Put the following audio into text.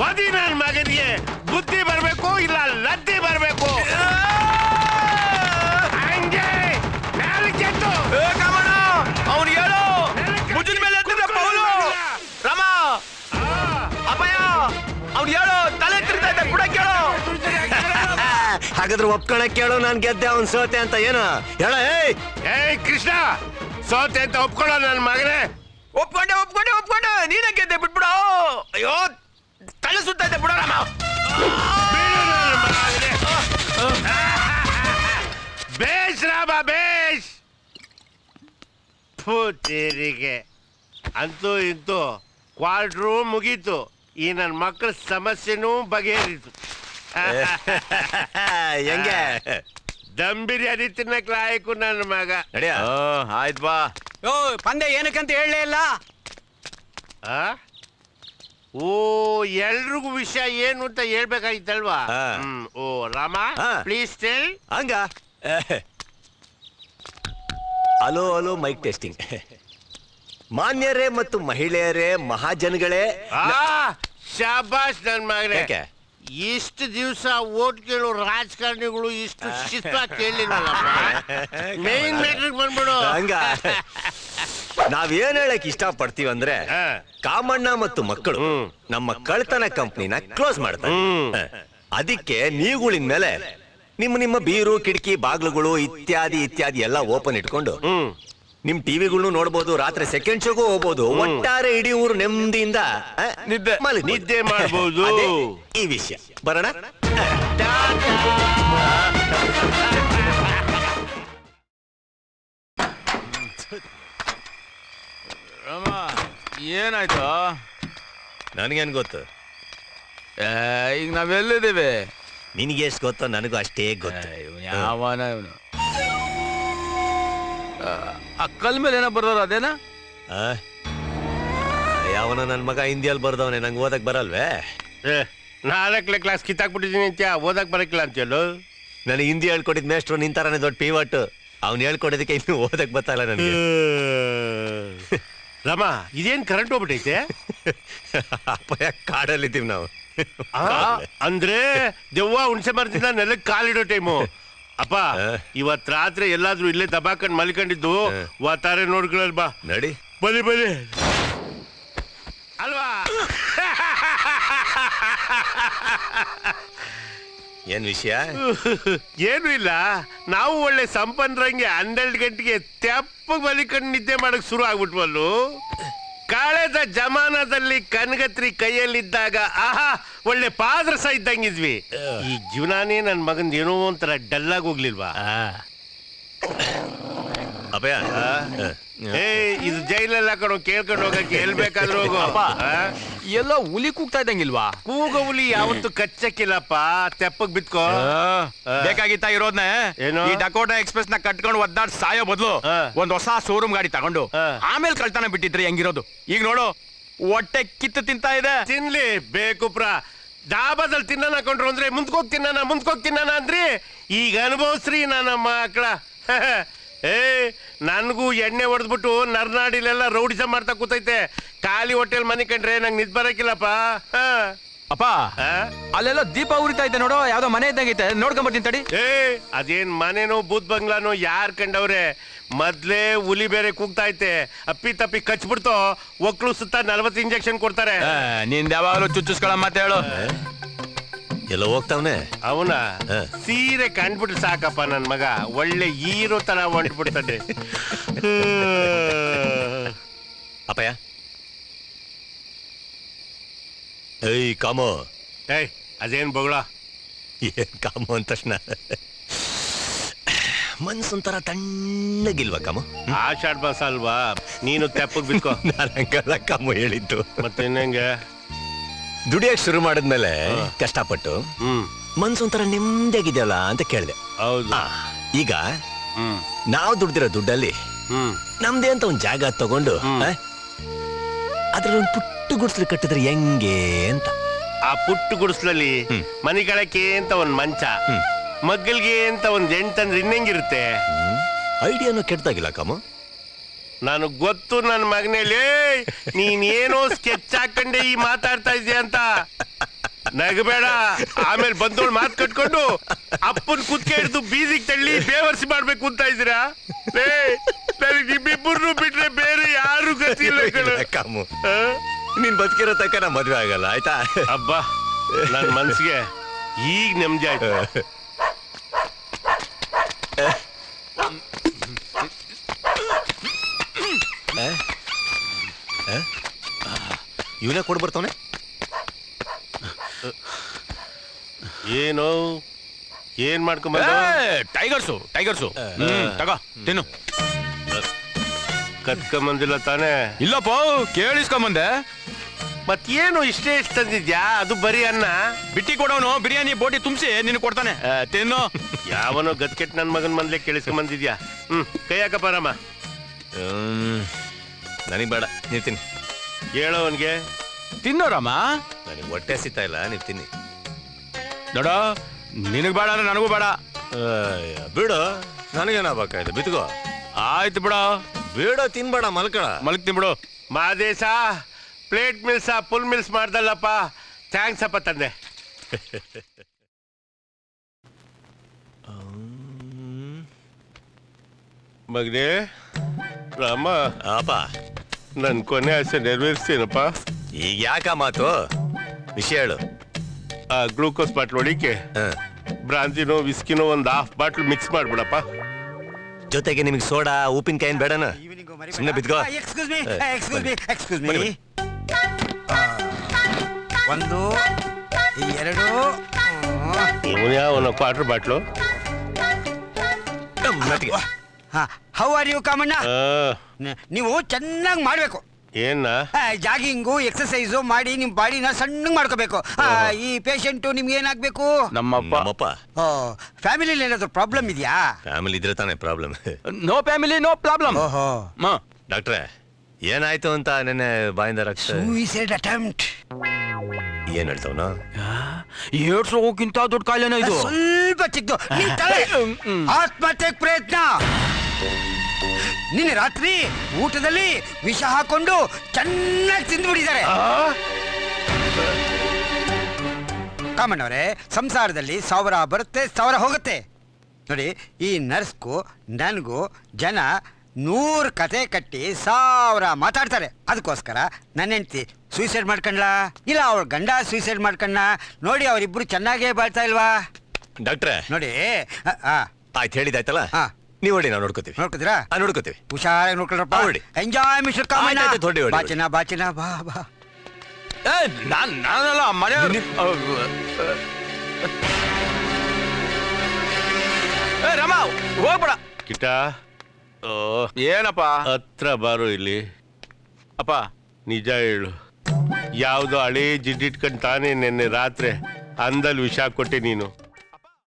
ಬದಿ ನನ್ನ ಮಗನಿಗೆ ಬುದ್ಧಿ ಬರ್ಬೇಕು ಇಲ್ಲ ಲದ್ದಿ ಬರ್ಬೇಕು. ಹಂಗೆ ನಾಲ್ಕೆತ್ತು ಅವ್ನು ಹೇಳು ಮುಜಿನ ಮೇಲೆ ಪೌಲು ರಾಮ ಅಪ್ಪಯ್ಯ ಅವ್ನು ಹೇಳು ತಲೆ ತಿರ್ತಾ ಇದ್ದ ಕೂಡ ಕೇಳು. ಹಾಗಾದ್ರೆ ಒಪ್ಕೊಳಕ್ ಕೇಳು ನಾನ್ ಗೆದ್ದೆ ಅವ್ನ್ ಸೋತೆ ಅಂತ ಏನು ಹೇಳ. ಏಯ್ ಕೃಷ್ಣ ಸೋತೆ ಅಂತ ಒಪ್ಕೊಳ್ಳೋ ನನ್ನ ಮಗನೇ. ಒಪ್ಕೊಂಡೆ ನೀನೇ ಗೆದ್ದೆ ಬಿಟ್ಬಿಡು. ಅಯ್ಯೋ ತಲೆ ಸುತ್ತಾ ಇದ್ದೆ ಬಿಡೋ ರಾಮ. ಬೇಷ್ ರಾಮ ಬೇಷ್. ತೇರಿಗೆ ಅಂತೂ ಇಂತೂ ಕ್ವಾರ್ಟ್ರು ಮುಗೀತು. ಈ ನನ್ನ ಮಕ್ಕಳ ಸಮಸ್ಯೆನೂ ಬಗೆಹರಿತು. ಹೆಂಗೆ ದಮ್ ಬಿರಿಯಾನಿ ತಿನ್ನಕ್ ಲಾಯಕು ನನ್ನ ಮಗ. ಆಯ್ತು ಬಾ. ಪಂದ್ಯ ಏನಕ್ಕಂತ ಹೇಳಲೇ ಇಲ್ಲ. ಓ ಎಲ್ರಿಗೂ ವಿಷಯ ಏನು ಅಂತ ಹೇಳ್ಬೇಕಾಗಿತ್ತಲ್ವಾ? ಓ ರಾಮ ಪ್ಲೀಸ್ ಟೆಲ್. ಹಂಗ ಹಲೋ ಹಲೋ ಮೈಕ್ ಟೆಸ್ಟಿಂಗ್. ಮಾನ್ಯರೇ ಮತ್ತು ಮಹಿಳೆಯರೇ ಮಹಾಜನಗಳೇ. ಶಾಬಾಷ್ ನನ್ ಮಗನೇ. ಯಾಕೆ ಇಷ್ಟು ದಿವಸ ಓಟ್ ಕೇಳೋ ರಾಜಕಾರಣಿಗಳು ಇಷ್ಟು ಶಿಸ್ತಾಗಿ ಕೇಳಲಿಲ್ಲಪ್ಪ. ಮೇನ್ ಮ್ಯಾಟ್ರಿಗೆ ಬಂದ್ಬಿಡು. ಹಂಗ ನಾವೇನ್ ಹೇಳಕ್ ಇಷ್ಟ ಪಡ್ತೀವಿ ಅಂದ್ರೆ ಕಾಮಣ್ಣ ಮತ್ತು ಮಕ್ಕಳು ನಮ್ಮ ಕಳ್ತನ ಕಂಪ್ನಿನ ಕ್ಲೋಸ್ ಮಾಡ್ತಾರೆ. ಅದಕ್ಕೆ ನೀವುಗಳಿನ ಮೇಲೆ ನಿಮ್ಮ ಬೀರು ಕಿಟಕಿ ಬಾಗ್ಲುಗಳು ಇತ್ಯಾದಿ ಇತ್ಯಾದಿ ಎಲ್ಲ ಓಪನ್ ಇಟ್ಕೊಂಡು ನಿಮ್ ಟಿವಿಗಳನ್ನು ನೋಡ್ಬೋದು, ರಾತ್ರಿ ಸೆಕೆಂಡ್ ಶೋಗೂ ಹೋಗ್ಬೋದು. ಒಟ್ಟಾರೆ ಇಡೀ ಊರು ನೆಮ್ಮದಿಯಿಂದ ನಿದ್ದೆ ಮಾಡಬಹುದು. ಈ ವಿಷಯ ಬರೋಣ. ಏನಾಯ್ತು ನನಗೇನ್ ಗೊತ್ತು? ಈಗ ನಾವೆಲ್ಲಿದ್ದೇವೆ? ನಿನಗೆ ಎಷ್ಟು ಗೊತ್ತೋ ನನಗೂ ಅಷ್ಟೇ ಗೊತ್ತು. ಯಾವನ ಇವನು ಆ ಕಲ್ ಮೇಲೆ ಏನೋ ಬರ್ದವ್ರು ಅದೇನಾ? ಯಾವನ ನನ್ ಮಗ ಹಿಂದಿಯಲ್ಲಿ ಬರ್ದವನೆ, ನಂಗೆ ಓದಕ್ ಬರಲ್ವೇ? 4ನೇ ಕ್ಲಾಸ್ ಕಿತ್ತಾಕ್ಬಿಟ್ಟಿದ್ದೀನಿ ಅಂತ ಓದಕ್ ಬರಕಿಲ್ಲ ಅಂತೇಳು. ನನಗೆ ಹಿಂದಿ ಹೇಳ್ಕೊಟ್ಟಿದ್ ಮೇಷ್ಟ್ರು ನಿಂತಾರನೆ ದೊಡ್ಡ ಪಿವಟ್. ಅವ್ನು ಹೇಳ್ಕೊಡೋದಕ್ಕೆ ಇನ್ನು ಓದಕ್ ಬತ್ತಲ್ಲ ನನಗೆ. ರಮ ಇದೇನ್ ಕರೆಂಟ್ ಹೋಗ್ಬಿಟ್ಟೈತೆ? ಅಪ್ಪಯ್ಯ ಕಾಡಲ್ಲಿದ್ದೀವಿ ನಾವು. ಅಂದ್ರೆ ದೆವ್ವ ಹುಣಸೆ ಮರದಿಂದ ನೆಲಕ್ಕೆ ಕಾಲಿಡೋ ಟೈಮು. ಅಪ್ಪ ಇವತ್ ರಾತ್ರಿ ಎಲ್ಲಾದ್ರೂ ಇಲ್ಲೇ ದಬಾಕಂಡ್ ಮಲ್ಕೊಂಡಿದ್ದು ವಾತಾರೆ ನೋಡ್ಕೊಳ್ಳಲ್ ಬಾ. ನಡಿ ಬಲಿ ಅಲ್ವಾ? ಏನ್ ವಿಷಯ? ಏನು ಇಲ್ಲ, ನಾವು ಒಳ್ಳೆ ಸಂಪನ್ರಂಗೆ 12 ಗಂಟೆಗೆ ತೆಪ್ಪಗ್ ಮಲಿಕಂಡು ನಿದ್ದೆ ಮಾಡಕ್ ಶುರು ಆಗ್ಬಿಟ್ವಲ್ಲು. ಕಳೆದ ಜಮಾನದಲ್ಲಿ ಕನಗತ್ರಿ ಕೈಯಲ್ಲಿದ್ದಾಗ ಆಹಾ ಒಳ್ಳೆ ಪಾದ್ರಸ ಇದ್ದಂಗಿದ್ವಿ. ಈ ಜೀವನಾನೇ ನನ್ ಮಗಂದ ಏನೋ ಒಂಥರ ಡಲ್ಲಾಗಿ ಹೋಗ್ಲಿಲ್ವಾ? ಅಪ್ಪಯ್ಯ ಇದು ಜೈಲಲ್ಲಿ ಹಾಕೊಂಡು ಕೇಳ್ಕೊಂಡು ಹೋಗಕ್ಕೆ ಎಲ್ ಬೇಕಾದ್ರೂ ಹೋಗು. ಎಲ್ಲ ಹುಲಿ ಕೂಗ್ತಾ ಇದ್ದಂಗಿಲ್ವಾ? ಕೂಗ ಹುಲಿ ಯಾವತ್ತು ಕಚ್ಚಕ್ಕಿಲ್ಲಪ್ಪ, ತೆಪ್ಪಗ್ ಬಿತ್ಕೋ. ಬೇಕಾಗಿತ್ತ ಇರೋದ್ನ ಈ ಡಕೋಟಾ ಎಕ್ಸ್ಪ್ರೆಸ್ ನ ಕಟ್ಕೊಂಡು ಒದ್ದಾಡ್ ಸಾಯೋ ಬದಲು ಒಂದ್ ಹೊಸ ಶೋರೂಮ್ ಗಾಡಿ ತಗೊಂಡು ಆಮೇಲೆ ಕಳ್ತನ ಬಿಟ್ಟಿದ್ರಿ ಹೆಂಗಿರೋದು. ಈಗ ನೋಡು ಹೊಟ್ಟೆ ಕಿತ್ತು ತಿಂತಾ ಇದೆ. ತಿನ್ಲಿ ಬೇಕುಪ್ರ. ಡಾಬಾದಲ್ಲಿ ತಿನ್ನ ಹಾಕೊಂಡ್ರು ಅಂದ್ರೆ ಮುಂದ್ಕೋಗ್ ತಿನ್ನಾನ ಅಂದ್ರಿ. ಈಗ ಅನುಭವಿಸ್ರಿ ನನ್ನ ಮಕ್ಕಳ. ನನ್ಗೂ ಎಣ್ಣೆ ಹೊಡೆದ್ಬಿಟ್ಟು ನರ್ನಾಡಿಲೆಲ್ಲ ರೌಡಿಸಂ ಮಾಡ್ತಾ ಕೂತೈತೆ. ಖಾಲಿ ಹೋಟೆಲ್ ಮನೆ ಕಂಡ್ರೆ ನಂಗೆ ನಿದ್ ಬರಕಿಲ್ಲಪ್ಪ. ಅಪ್ಪ ಅಲ್ಲೆಲ್ಲ ದೀಪ ಉರಿತಾ ಇದ್ದೆ ನೋಡು, ಯಾವ್ದೋ ಮನೆ ಇದ್ದಂಗೈತೆ, ನೋಡ್ಕೊಂಬರ್ತೀನಿ ತಡಿ. ಅದೇನ್ ಮನೆನೋ ಬೂತ್ ಬಂಗ್ಲಾನೋ ಯಾರ್ ಕಂಡವ್ರೆ? ಮೊದ್ಲೇ ಹುಲಿ ಬೇರೆ ಕೂಗ್ತಾ ಐತೆ, ಅಪ್ಪಿ ತಪ್ಪಿ ಕಚ್ಬಿಡ್ತೋ ಒಕ್ಳು ಸುತ್ತ 40 ಇಂಜೆಕ್ಷನ್ ಕೊಡ್ತಾರೆ. ನಿಂದ ಯಾವಾಗಲೂ ಚುಚ್ಚಿಸ್ಕೊಳ ಮತ್ತೆ ಹೇಳು. ಎಲ್ಲ ಹೋಗ್ತಾವನೆ ಅವನ ಸೀರೆ ಕಂಡ್ಬಿಟ್ರೆ ಸಾಕಪ್ಪ ನನ್ ಮಗ ಒಳ್ಳೆ ಹೀರೋ ತರ ಹೊಂಟ್ಬಿಡ್ತಾನೆ. ಅಪ್ಪಯ್ಯ ಏಯ್ ಕಾಮೋ. ಅದೇನ್ ಬೊಗಳ? ಏನ್ ಕಾಮೋ ಅಂದ ತಕ್ಷಣ ಮನ್ಸೊಂಥರ ತಣ್ಣಗಿಲ್ವಾ ಕಾಮೋ? ಆಷಾಢ ಮಾಸ ಅಲ್ವಾ, ನೀನು ತೆಪ್ಪಗ್ ಬಿತ್ಕೋ. ನಾನು ಹಂಗಲ್ಲ ಕಾಮೋ ಹೇಳಿದ್ದು. ಮತ್ತೆ ಇನ್ನಂಗೆ ದುಡಿಯಕ್ ಶುರು ಮಾಡಿದ್ಮೇಲೆ ಕಷ್ಟಪಟ್ಟು ಮನ್ಸೊಂಥರ ನೆಮ್ಮದಿಯಾಗಿದೆಯಲ್ಲ ಅಂತ ಕೇಳಿದೆ. ಹೌದು. ಈಗ ನಾವು ದುಡ್ದಿರೋ ದುಡ್ಡಲ್ಲಿ ನಮ್ದೇ ಅಂತ ಒಂದ್ ಜಾಗ ತಗೊಂಡು ಅದ್ರಲ್ಲಿ ಒಂದು ಪುಟ್ಟು ಗುಡಿಸ್ಲು ಕಟ್ಟಿದ್ರೆ ಹೆಂಗೆ ಅಂತ. ಆ ಪುಟ್ಟು ಗುಡಿಸ್ಲಲ್ಲಿ ಮನಿಗಳಕ್ಕೆ ಅಂತ ಒಂದ್ ಮಂಚ, ಮಗ್ಗಲ್ಗೆ ಅಂತ ಒಂದ್ ಎಂಟಂದ್ರೆ ಇನ್ನೆಂಗಿರುತ್ತೆ? ಐಡಿಯಾನು ಕೆಟ್ಟದಾಗಿಲ್ಲ ಕಾಮು. ನನಗ್ ಗೊತ್ತು ನನ್ನ ಮಗನೇಲಿ ನೀನ್ ಏನೋ ಸ್ಕೆಚ್ ಹಾಕೊಂಡೆ ಈ ಮಾತಾಡ್ತಾ ಇದೀಯ ಅಂತ. ನಗಬೇಡ. ಆಮೇಲೆ ಬಂದೋಳು ಮಾತು ಕಟ್ಕೊಂಡು ಅಪ್ಪನ್ ಕುತ್ಕೆ ಹಿಡಿದು ಬೀದಿಗೆ ತಳ್ಳಿ ಬೇವರ್ಸಿ ಮಾಡ್ಬೇಕು ಅಂತ ಇದ್ದೀರಾ? ನನಗೆ ನಿಮ್ಮಿಬ್ಬರನ್ನು ಬಿಟ್ರೆ ಬೇರೆ ಯಾರು ಗತಿ ಇಲ್ಲ ಕಣೋ. ಕಾಮು ನೀನ್ ಬದುಕಿರೋ ತನಕ ನಾ ಮದ್ವೆ ಆಗಲ್ಲ ಆಯ್ತಾ? ಅಬ್ಬಾ ನನ್ ಮನ್ಸಿಗೆ ಈಗ ನೆಮ್ಮದಿ ಆಯ್ತು. ಇವನೇ ಕೊಡ್ ಬರ್ತಾವನೆ. ಏನು ಏನ್ ಮಾಡ್ಕೊಂಬ? ಟೈಗರ್ಸು ತಗೋ ತಿನ್ನು. ಕತ್ಕೊಂಬಂದಿಲ್ಲ ತಾನೇ? ಇಲ್ಲಪ್ಪ ಕೇಳಿಸ್ಕೊಂಬಂದೆ. ಮತ್ತೇನು ಇಷ್ಟೇ ಇಷ್ಟ ತಂದಿದ್ಯಾ? ಅದು ಬರೀ ಅನ್ನ. ಬಿಟ್ಟಿ ಕೊಡೋನು ಬಿರಿಯಾನಿ ಬೋಟಿ ತುಂಬಿಸಿ ನಿನ್ ಕೊಡ್ತಾನೆ, ತಿನ್ನು. ಯಾವನೋ ಗದ್ಕೆಟ್ ನನ್ ಮಗನ್ ಮನ್ಲೆ ಕೇಳಿಸ್ಕೊಂಬಂದಿದ್ಯಾ? ಕೈ ಹಾಕಪ್ಪ ರಾಮ. ನನಗ್ ಬೇಡ, ನೀವ್ ತಿನ್ನಿ. ಹೇಳೋ ಅವನ್ಗೆ ತಿನ್ನೋ ರಾಮ. ನನಗೆ ಹೊಟ್ಟೆ ಸಿಗ್ತಾ ಇಲ್ಲ, ನೀವ್ ತಿನ್ನಿ. ನೋಡ, ನಿನಗ್ ಬೇಡ ಅಂದ್ರೆ ನನಗೂ ಬೇಡ. ಬಿಡು, ನನಗೇನಾಗಬೇಕಾಯ್ತು, ಬಿತ್ಕೋ. ಆಯ್ತು ಬಿಡ. ಬೇಡ, ತಿನ್ಬೇಡ, ಮಲ್ಕಳ. ಮಲಗ್ ತಿನ್ಬಿಡು. Madesha plate meals full meals ಮಾಡ್ದಲ್ಲಪ್ಪ. ಥ್ಯಾಂಕ್ಸ್ ಅಪ್ಪ ತಂದೆ. ಮಗನೇ ರಾಮ, ಅಪ್ಪ ನನ್ ಕೊನೆ ಆಸೆ ನೆರವೇರಿಸ್ತೀನಪ್ಪ. ಈಗ ಯಾಕ ಮಾತು? ವಿಷಯ ಹೇಳು. ಆ ಗ್ಲೂಕೋಸ್ ಬಾಟ್ಲ್ ಒಳಿಕೆ ಬ್ರಾಂಜಿನೋ ವಿಸ್ಕಿನೋ ಒಂದು ಹಾಫ್ ಬಾಟ್ಲ್ ಮಿಕ್ಸ್ ಮಾಡ್ಬಿಡಪ್ಪ. ಜೊತೆಗೆ ನಿಮಗೆ ಸೋಡಾ ಉಪ್ಪಿನಕಾಯಿ ಬೇಡನ? ಸುಮ್ಮನೆ ಬಿದ್ಕೋ. Excuse me. ಒಂದು, ಎರಡು. ಇವನ್ಯಾವನ quarter bottle? How are you Kamanna? ನೀವು ಚೆನ್ನಾಗಿ ಮಾಡ್ಬೇಕು. ಏನ? ಜಾಗಿಂಗು ಎಕ್ಸರ್ಸೈಸು ಮಾಡಿ ನಿಮ್ ಬಾಡಿನ ಸಣ್ಣಗ್ ಮಾಡ್ಕೋಬೇಕು. ಈ ಪೇಷಂಟು ನಿಮ್ಗೆ ಏನಾಗ್ಬೇಕು? ನಮ್ಮಪ್ಪ. ಫ್ಯಾಮಿಲಿಲಿ ಏನಾದ್ರು ಪ್ರಾಬ್ಲಮ್ ಇದೆಯಾ? ಫ್ಯಾಮಿಲಿ ಇದ್ರೆ ತಾನೇ problem. No family no problem. ಡಾಕ್ಟ್ರೆ, ಏನಾಯ್ತು ಅಂತ ನೆನ್ನೆ ಬಾಯಿಂದ ರಕ್ತ? Suicide attempt. ಏನ್ ಹೇಳ್ತಾವನ? ಏಡ್ಸ್ ಹೋಗಿಂತ ದೊಡ್ಡ ಕಾಯಿಲೆನ ಇದು? ಸ್ವಲ್ಪ ಚಿಕ್ಕದು. ಆತ್ಮಹತ್ಯೆ ಪ್ರಯತ್ನ. ನಿನ್ನೆ ರಾತ್ರಿ ಊಟದಲ್ಲಿ ವಿಷ ಹಾಕೊಂಡು ಚೆನ್ನಾಗಿ ತಿಂದ್ಬಿಟ್ಟಿದ್ದಾರೆ. ಕಾಮಣ್ಣವ್ರೆ, ಸಂಸಾರದಲ್ಲಿ 1000 ಬರುತ್ತೆ 1000 ಹೋಗುತ್ತೆ. ನೋಡಿ, ಈ ನರ್ಸ್ಗೂ ನನಗೂ ಜನ 100 ಕತೆ ಕಟ್ಟಿ 1000 ಮಾತಾಡ್ತಾರೆ. ಅದಕ್ಕೋಸ್ಕರ ನನ್ನ ಹೆಂಡತಿ ಸೂಸೈಡ್ ಮಾಡ್ಕೊಂಡ್ಲಾ ಇಲ್ಲ ಅವಳ ಗಂಡ ಸೂಸೈಡ್ ಮಾಡ್ಕೊಂಡ? ನೋಡಿ, ಅವರಿಬ್ರು ಚೆನ್ನಾಗೇ ಬಾಳ್ತಾ ಇಲ್ವಾ? ಡಾಕ್ಟ್ರೆ ನೋಡಿ, ಆಯ್ತು, ಹೇಳಿದಾಯ್ತಲ್ಲ. ಹಾ, ನೀವು ಹೊಡಿ, ನಾವು ನೋಡ್ಕೋತೀವಿ. ನೋಡ್ಕೋತೀರಾ? ನೋಡ್ಕೋತೀವಿ. ಹುಷಾರಾಗಿ ನೋಡ್ಕೊಳ್ರಪ್ಪ. Enjoy mister Kamanna. ಬಾಚಿನ ಬಾ ಬಾ. ನಾನಲ್ಲ ಮನೆ. ರಾಮ ಹೋಗ್ಬೇಡ. ಕಿಟ, ಏನಪ್ಪ? ಹತ್ರ ಬಾರು ಇಲ್ಲಿ. ಅಪ್ಪ ನಿಜ ಹೇಳು, ಯಾವ್ದೋ ಹಳೇ ಜಿಡ್ಡಿಟ್ಕೊಂಡ್ ತಾನೇ ನಿನ್ನೆ ರಾತ್ರಿ ಅಂದಲ್ಲಿ ವಿಷ ಕೊಟ್ಟೆ ನೀನು?